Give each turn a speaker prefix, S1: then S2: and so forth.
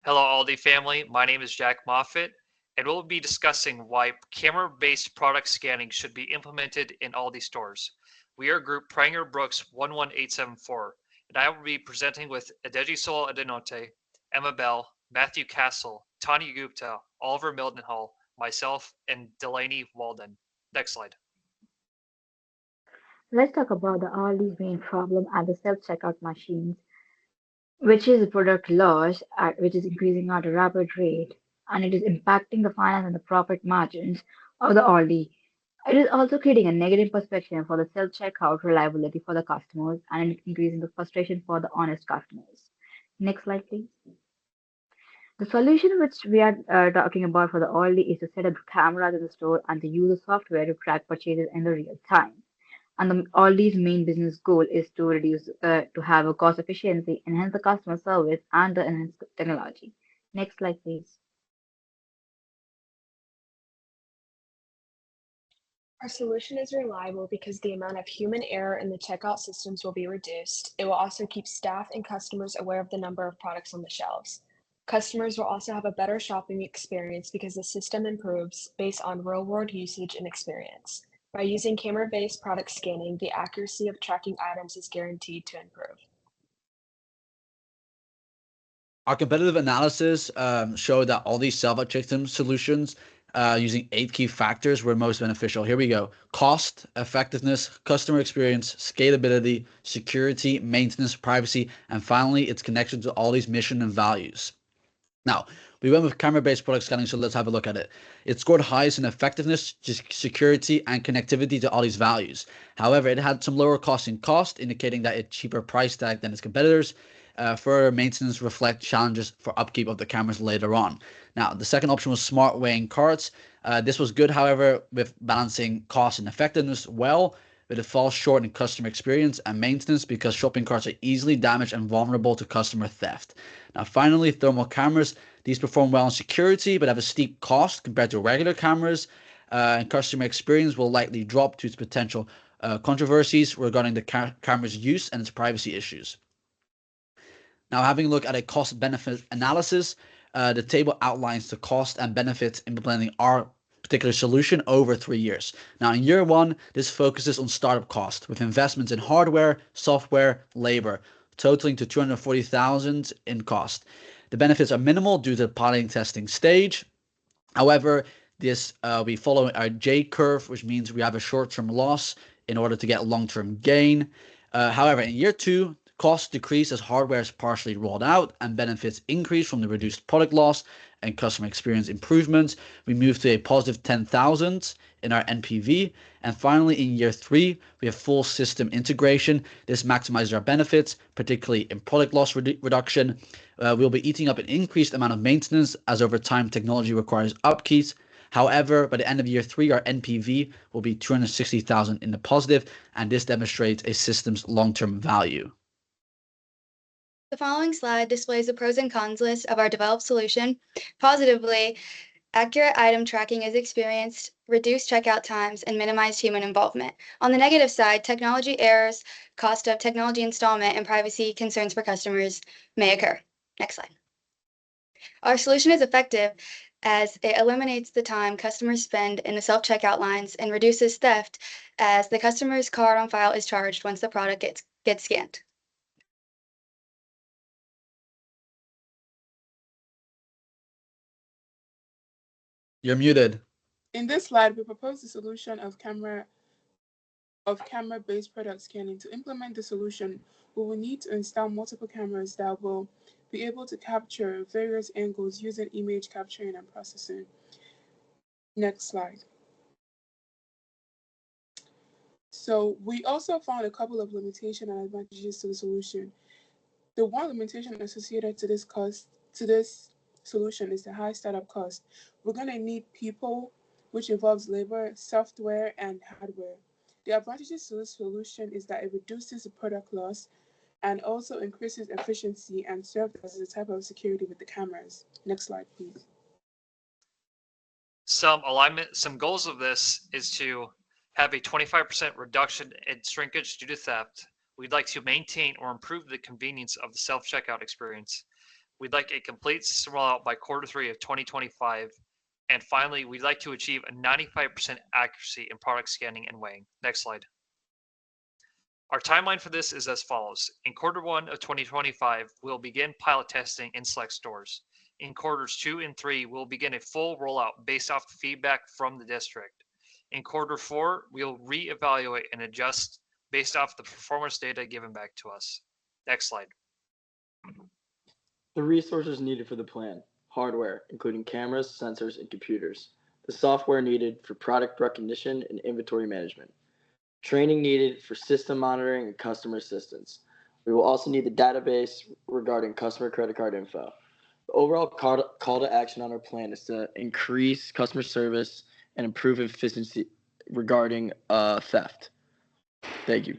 S1: Hello, Aldi family. My name is Jack Moffitt, and we'll be discussing why camera-based product scanning should be implemented in Aldi stores. We are group Pranger-Brooks-1187-4, and I will be presenting with Adejisola Adenote, Emma Bell, Matthew Castle, Tanya Gupta, Oliver Mildenhall, myself, and Delaney Walden. Next slide.
S2: Let's talk about the Aldi's main problem at the self-checkout machines, which is product loss, which is increasing at a rapid rate, and it is impacting the finance and the profit margins of the Aldi. It is also creating a negative perception for the self-checkout reliability for the customers, and it is increasing the frustration for the honest customers. Next slide, please. The solution which we are talking about for the Aldi is to set up cameras in the store and to use the software to track purchases in the real time. And Aldi's main business goal is to to have a cost efficiency, enhance the customer service, and the enhance technology. Next slide, please.
S3: Our solution is reliable because the amount of human error in the checkout systems will be reduced. It will also keep staff and customers aware of the number of products on the shelves. Customers will also have a better shopping experience because the system improves based on real-world usage and experience. By using camera-based product scanning, the accuracy of tracking items is guaranteed to improve.
S4: Our competitive analysis showed that all these self-checkout solutions using 8 key factors were most beneficial. Here we go. Cost, effectiveness, customer experience, scalability, security, maintenance, privacy, and finally, its connection to all these mission and values. Now, we went with camera-based product scanning, so let's have a look at it. It scored highest in effectiveness, security, and connectivity to all these values. However, it had some lower cost, indicating that it's cheaper price tag than its competitors. Further maintenance reflect challenges for upkeep of the cameras later on. Now, the second option was smart weighing carts. This was good, however, with balancing cost and effectiveness well, but it falls short in customer experience and maintenance because shopping carts are easily damaged and vulnerable to customer theft. Now, finally, thermal cameras. These perform well in security, but have a steep cost compared to regular cameras, and customer experience will likely drop due to potential controversies regarding the camera's use and its privacy issues. Now, having a look at a cost-benefit analysis, the table outlines the cost and benefits implementing our particular solution over 3 years. Now, in year 1, this focuses on startup cost with investments in hardware, software, labor, totaling to $240,000 in cost. The benefits are minimal due to the piloting testing stage. However, we follow our J curve, which means we have a short-term loss in order to get long-term gain. However, in year 2, costs decrease as hardware is partially rolled out and benefits increase from the reduced product loss and customer experience improvements. We move to a positive 10,000 in our NPV. And finally, in year 3, we have full system integration. This maximizes our benefits, particularly in product loss reduction. We'll be eating up an increased amount of maintenance as over time technology requires upkeeps. However, by the end of year 3, our NPV will be 260,000 in the positive, and this demonstrates a system's long-term value.
S5: The following slide displays the pros and cons list of our developed solution. Positively, accurate item tracking is experienced, reduced checkout times, and minimized human involvement. On the negative side, technology errors, cost of technology installment, and privacy concerns for customers may occur. Next slide. Our solution is effective as it eliminates the time customers spend in the self-checkout lines and reduces theft as the customer's card on file is charged once the product gets scanned.
S4: You're muted.
S6: In this slide, we propose the solution of camera-based product scanning. To implement the solution, we will need to install multiple cameras that will be able to capture various angles using image capturing and processing. Next slide. So we also found a couple of limitations and advantages to the solution. The one limitation associated to this solution is the high startup cost. We're going to need people, which involves labor, software, and hardware. The advantages to this solution is that it reduces the product loss and also increases efficiency and serves as a type of security with the cameras. Next slide, please.
S1: Some goals of this is to have a 25% reduction in shrinkage due to theft. We'd like to maintain or improve the convenience of the self-checkout experience. We'd like a complete system rollout by Q3 of 2025. And finally, we'd like to achieve a 95% accuracy in product scanning and weighing. Next slide. Our timeline for this is as follows. In Q1 of 2025, we'll begin pilot testing in select stores. In quarters 2 and 3, we'll begin a full rollout based off feedback from the district. In Q4, we'll reevaluate and adjust based off the performance data given back to us. Next slide.
S7: The resources needed for the plan: hardware, including cameras, sensors, and computers. The software needed for product recognition and inventory management. Training needed for system monitoring and customer assistance. We will also need the database regarding customer credit card info. The overall call to action on our plan is to increase customer service and improve efficiency regarding theft. Thank you.